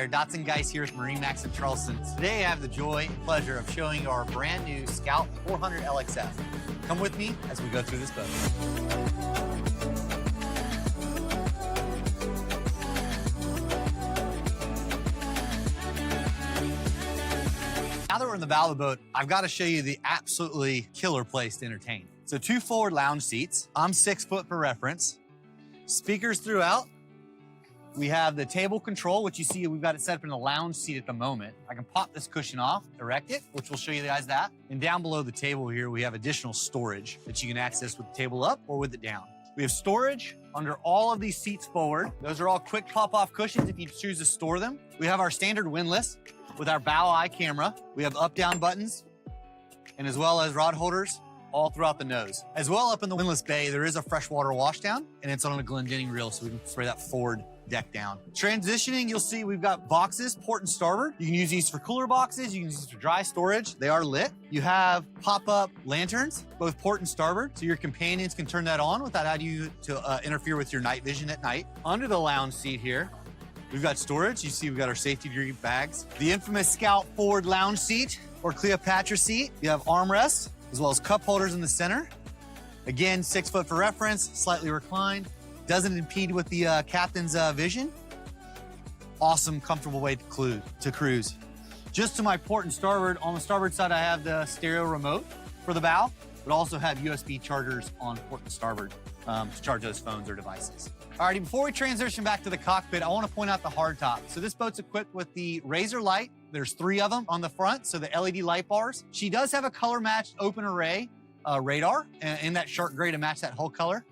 there, Dotson Geis here at MarineMax in Charleston. Today I have the joy and pleasure of showing you our brand new Scout 400 LXF. Come with me as we go through this boat. Now that we're in the bow of the boat, I've got to show you the absolutely killer place to entertain. So 2 forward lounge seats. I'm 6 foot for reference. Speakers throughout. We have the table control, which you see we've got it set up in a lounge seat at the moment. I can pop this cushion off, erect it, which will show you guys that. And down below the table here, we have additional storage that you can access with the table up or with it down. We have storage under all of these seats forward. Those are all quick pop-off cushions if you choose to store them. We have our standard windlass with our bow eye camera. We have up-down buttons, and as well as rod holders all throughout the nose. As well, up in the windlass bay, there is a freshwater washdown, and it's on a Glendenning reel, so we can spray that forward deck down. Transitioning, you'll see we've got boxes, port and starboard. You can use these for cooler boxes. You can use these for dry storage. They are lit. You have pop-up lanterns, both port and starboard, so your companions can turn that on without having you to interfere with your night vision at night. Under the lounge seat here, we've got storage. You see we've got our safety gear bags. The infamous Scout forward lounge seat or Cleopatra seat. You have armrests as well as cup holders in the center. Again, 6 foot for reference, slightly reclined. Doesn't impede with the captain's vision. Awesome, comfortable way to cruise. Just to my port and starboard, on the starboard side, I have the stereo remote for the bow, but also have USB chargers on port and starboard to charge those phones or devices. Alrighty, before we transition back to the cockpit, I want to point out the hardtop. So this boat's equipped with the Razor light. There's 3 of them on the front, so the LED light bars. She does have a color-matched open array radar in that shark gray to match that hull color.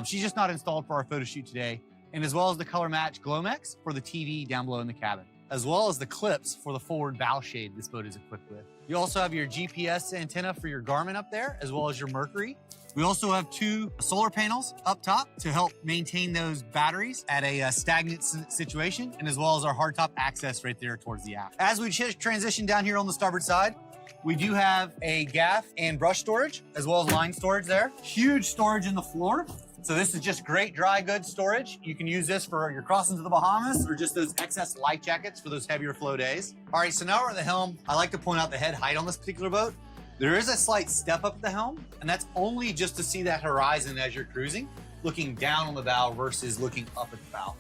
She's just not installed for our photo shoot today, and as well as the color match Glomex for the TV down below in the cabin, as well as the clips for the forward bow shade this boat is equipped with. You also have your GPS antenna for your Garmin up there, as well as your Mercury. We also have 2 solar panels up top to help maintain those batteries at a stagnant situation, and as well as our hardtop access right there towards the aft. As we transition down here on the starboard side, we do have a gaff and brush storage, as well as line storage there. Huge storage in the floor. So this is just great dry goods storage. You can use this for your crossing to the Bahamas or just those excess life jackets for those heavier flow days. All right, so now we're at the helm. I like to point out the head height on this particular boat. There is a slight step up at the helm, and that's only just to see that horizon as you're cruising, looking down on the bow versus looking up at the bow.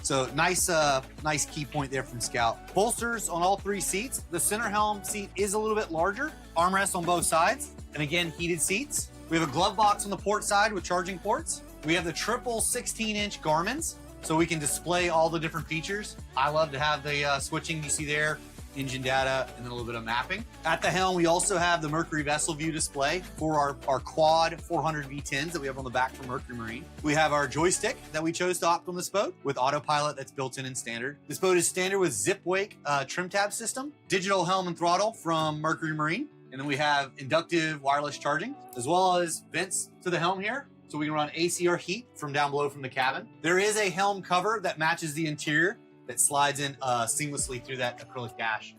So nice key point there from Scout. Bolsters on all 3 seats. The center helm seat is a little bit larger. Armrests on both sides, and again, heated seats. We have a glove box on the port side with charging ports. We have the triple 16-inch Garmins, so we can display all the different features. I love to have the switching you see there, engine data, and then a little bit of mapping. At the helm, we also have the Mercury vessel view display for our quad 400 V10s that we have on the back from Mercury Marine. We have our joystick that we chose to opt on this boat with autopilot that's built in and standard. This boat is standard with zip wake trim tab system, digital helm and throttle from Mercury Marine, and then we have inductive wireless charging, as well as vents to the helm here, so we can run AC or heat from down below from the cabin. There is a helm cover that matches the interior that slides in seamlessly through that acrylic dash.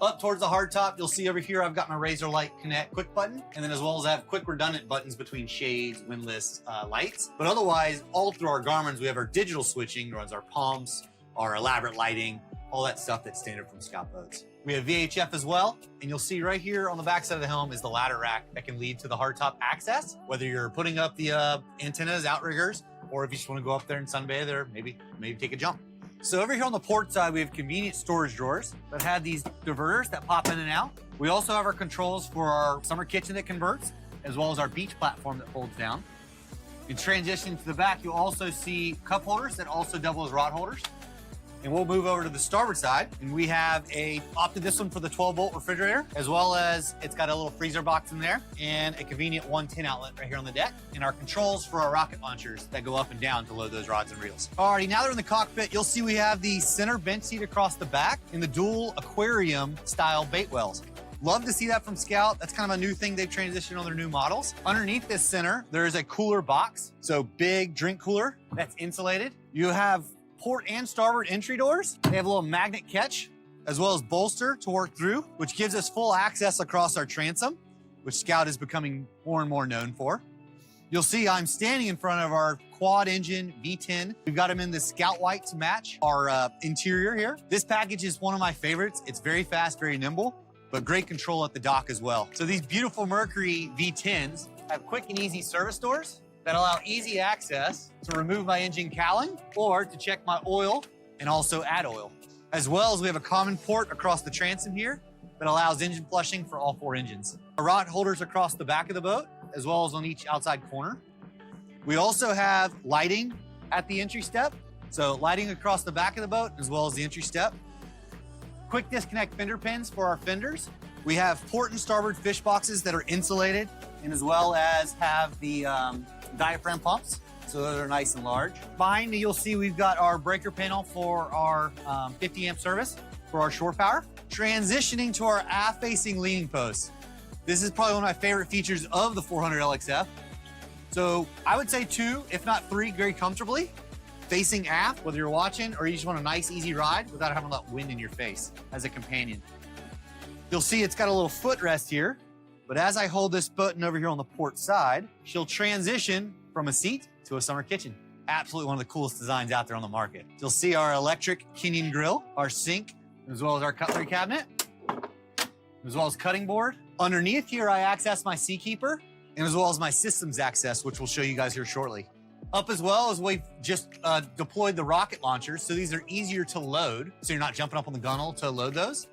Up towards the hardtop, you'll see over here, I've got my Razor Light Connect quick button, and then as well as I have quick redundant buttons between shades, windlass, lights. But otherwise, all through our Garmins, we have our digital switching, runs our pumps, our elaborate lighting, all that stuff that's standard from Scout boats. We have VHF as well, and you'll see right here on the back side of the helm is the ladder rack that can lead to the hardtop access, whether you're putting up the antennas, outriggers, or if you just want to go up there and sunbathe there, maybe take a jump. So over here on the port side, we have convenient storage drawers that have these diverters that pop in and out. We also have our controls for our summer kitchen that converts, as well as our beach platform that folds down. In transition to the back, you'll also see cup holders that also double as rod holders. And we'll move over to the starboard side, and we have opted this one for the 12-volt refrigerator, as well as it's got a little freezer box in there and a convenient 110 outlet right here on the deck, and our controls for our rocket launchers that go up and down to load those rods and reels. Alrighty, now they're in the cockpit, you'll see we have the center bench seat across the back and the dual aquarium style bait wells. Love to see that from Scout. That's kind of a new thing they've transitioned on their new models. Underneath this center, there is a cooler box. So big drink cooler that's insulated. You have port and starboard entry doors. They have a little magnet catch, as well as bolster to work through, which gives us full access across our transom, which Scout is becoming more and more known for. You'll see I'm standing in front of our quad engine V10. We've got them in the Scout White to match our interior here. This package is one of my favorites. It's very fast, very nimble, but great control at the dock as well. So these beautiful Mercury V10s have quick and easy service doors that allow easy access to remove my engine cowling or to check my oil and also add oil. As well as we have a common port across the transom here that allows engine flushing for all 4 engines. Rod holders across the back of the boat, as well as on each outside corner. We also have lighting at the entry step. So lighting across the back of the boat, as well as the entry step. Quick disconnect fender pins for our fenders. We have port and starboard fish boxes that are insulated, and as well as have the diaphragm pumps. So those are nice and large. Behind me, you'll see we've got our breaker panel for our 50 amp service for our shore power. Transitioning to our aft-facing leaning posts. This is probably one of my favorite features of the 400 LXF. So I would say 2, if not 3, very comfortably, facing aft, whether you're watching or you just want a nice, easy ride without having that wind in your face as a companion. You'll see it's got a little footrest here, but as I hold this button over here on the port side, she'll transition from a seat to a summer kitchen. Absolutely one of the coolest designs out there on the market. You'll see our electric Kenyan grill, our sink, as well as our cutlery cabinet, as well as cutting board. Underneath here, I access my Seakeeper, and as well as my systems access, which we'll show you guys here shortly. Up as well as we've just deployed the rocket launchers, so these are easier to load, so you're not jumping up on the gunnel to load those.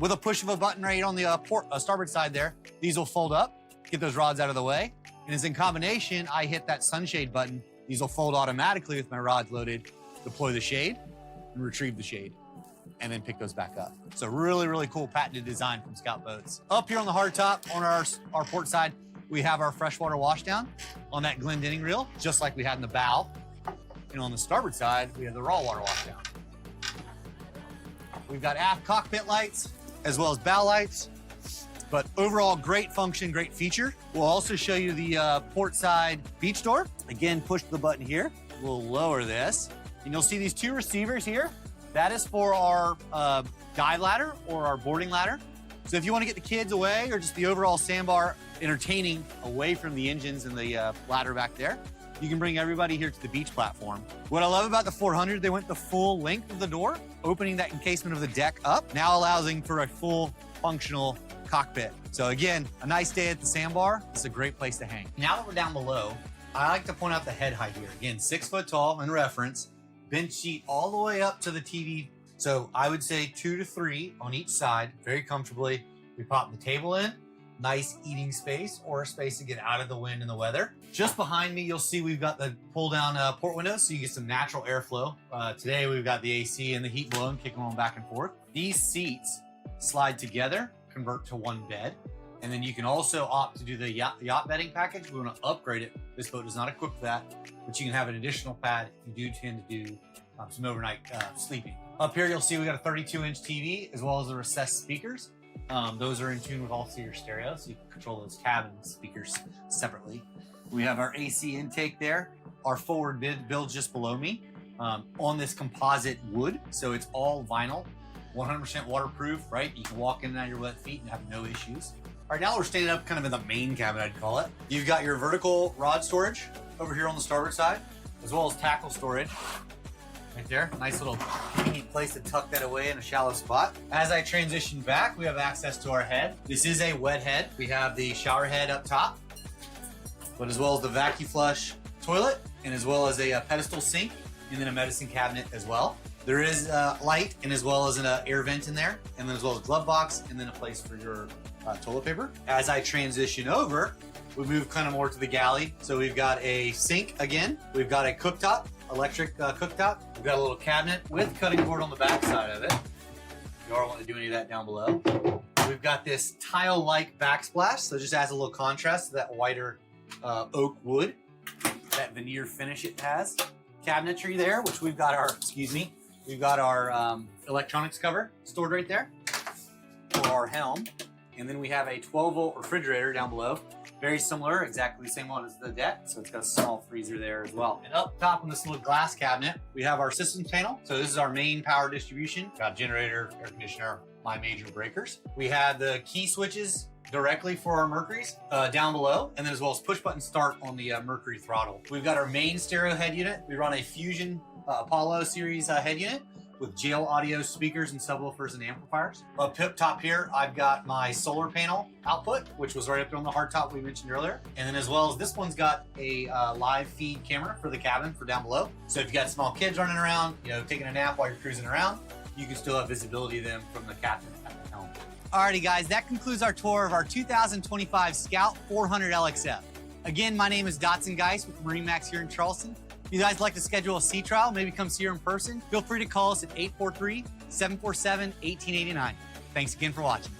With a push of a button right on the starboard side there, these will fold up, get those rods out of the way. And as in combination, I hit that sunshade button. These will fold automatically with my rods loaded, deploy the shade, and retrieve the shade, and then pick those back up. So really, really cool patented design from Scout Boats. Up here on the hardtop, on our port side, we have our freshwater washdown on that Glendenning reel, just like we had in the bow. And on the starboard side, we have the raw water washdown. We've got aft cockpit lights, as well as bow lights. But overall, great function, great feature. We'll also show you the port side beach door. Again, push the button here. We'll lower this. And you'll see these 2 receivers here. That is for our dive ladder or our boarding ladder. So if you want to get the kids away or just the overall sandbar entertaining away from the engines and the ladder back there, you can bring everybody here to the beach platform. What I love about the 400, they went the full length of the door, opening that encasement of the deck up, now allowing for a full functional cockpit. So again, a nice day at the sandbar. It's a great place to hang. Now that we're down below, I like to point out the head height here. Again, 6 foot tall in reference, bench seat all the way up to the TV. So I would say 2 to 3 on each side, very comfortably. We pop the table in, nice eating space or a space to get out of the wind and the weather. Just behind me, you'll see we've got the pull down port windows so you get some natural airflow. Today we've got the AC and the heat blowing, kicking on back and forth. These seats slide together, convert to one bed. And then you can also opt to do the yacht bedding package. We want to upgrade it. This boat does not equip that, but you can have an additional pad. You do tend to do some overnight sleeping. Up here, you'll see we got a 32-inch TV as well as the recessed speakers. Those are in tune with all Sears stereo, so you can control those cabin speakers separately. We have our AC intake there. Our forward build just below me on this composite wood, so it's all vinyl, 100% waterproof, right? You can walk in and out of your wet feet and have no issues. All right, now we're standing up kind of in the main cabin, I'd call it. You've got your vertical rod storage over here on the starboard side, as well as tackle storage right there. Nice little convenient place to tuck that away in a shallow spot. As I transition back, we have access to our head. This is a wet head. We have the shower head up top, but as well as the vacuum flush toilet, and as well as a pedestal sink, and then a medicine cabinet as well. There is light and as well as an air vent in there, and then as well as glove box, and then a place for your toilet paper. As I transition over, we move kind of more to the galley. So we've got a sink again. We've got a cooktop, electric cooktop. We've got a little cabinet with cutting board on the back side of it. If you are wanting to do any of that down below. We've got this tile-like backsplash, so it just adds a little contrast to that whiter oak wood, that veneer finish it has. Cabinetry there, which we've got our, we've got our electronics cover stored right there for our helm. And then we have a 12-volt refrigerator down below. Very similar, exactly the same one as the deck. So it's got a small freezer there as well. And up top on this little glass cabinet, we have our systems panel. So this is our main power distribution. Got generator, air conditioner, my major breakers. We have the key switches directly for our Mercuries down below, and then as well as push button start on the Mercury throttle. We've got our main stereo head unit. We run a Fusion Apollo series head unit with jail audio speakers and subwoofers and amplifiers. Up top here, I've got my solar panel output, which was right up there on the hardtop we mentioned earlier. And then as well as this one's got a live feed camera for the cabin for down below. So if you got small kids running around, you know, taking a nap while you're cruising around, you can still have visibility of them from the captain at the helm. Alrighty guys, that concludes our tour of our 2025 Scout 400 LXF. Again, my name is Dotson Geis with MarineMax here in Charleston. If you guys like to schedule a sea trial, maybe come see her in person, feel free to call us at 843-747-1889. Thanks again for watching.